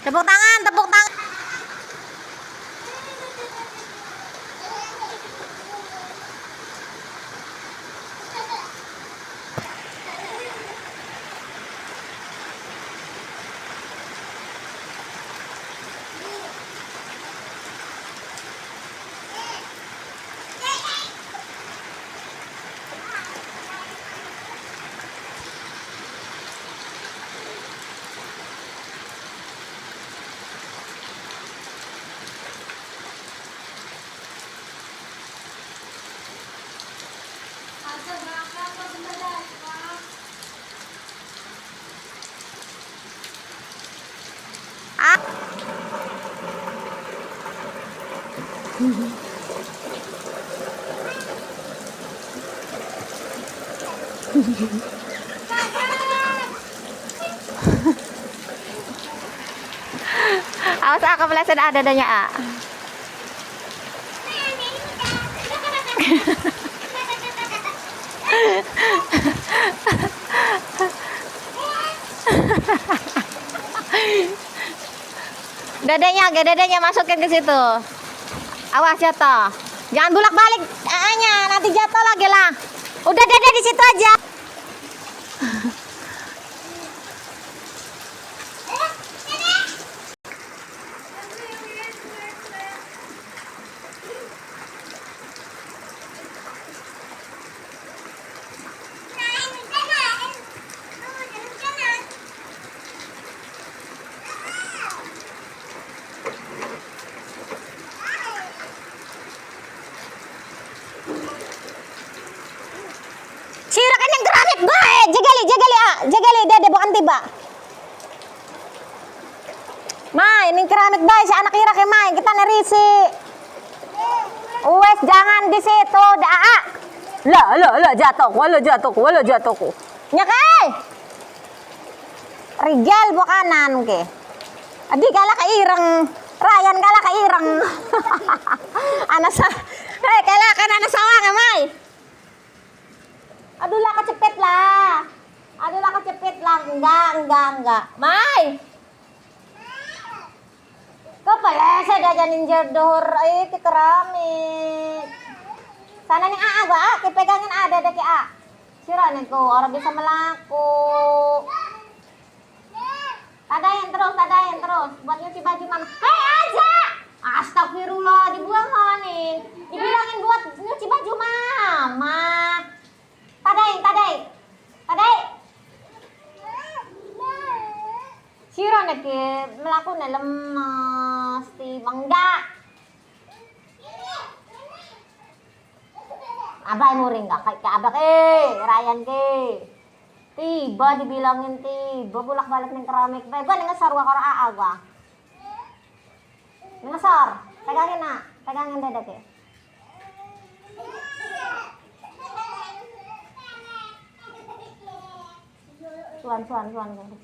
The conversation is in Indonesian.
Tepuk tangan, tepuk tangan. Awas ah, kepleset ada adanya ah. Dadanya masukin ke situ. Awas jatuh. Jangan bolak-balik A-nya, nanti jatuh lagi lah. Udah dada di situ aja. Sirakan yang keramik baik, jagali dede bukan tiba. Mai, ini keramik baik si anak irak mai, kita nerisi. Wes jangan di situ, daa. Lah jatuh, wala jatuh. Nyakai. Rijal bukanan ke. Adi kala ka irang, Ryan kala ka irang. Anasa, kala kan anak sawang mai. Aduh lah kecepet lah. Enggak. Mai. Kepaleset aja ninja dohor ke keramik. Sana nih A gua, kepegangin ada ke A. Siranin ko, orang bisa melaku. Tadain terus. Buat nyuci baju mama. Hei aja. Astagfirullah, dibuangin. Dibilangin buat nyuci baju mama. Tadai. Sira na ke melaku na lemas ti bangda. Abay mo rin ka abak Ryan ke. Tiba dibilangin tiba bulak-balik ng keramik. Ba nga sarwa ka aaga. Ngasar, pegangin dada ke. Suan. Duh.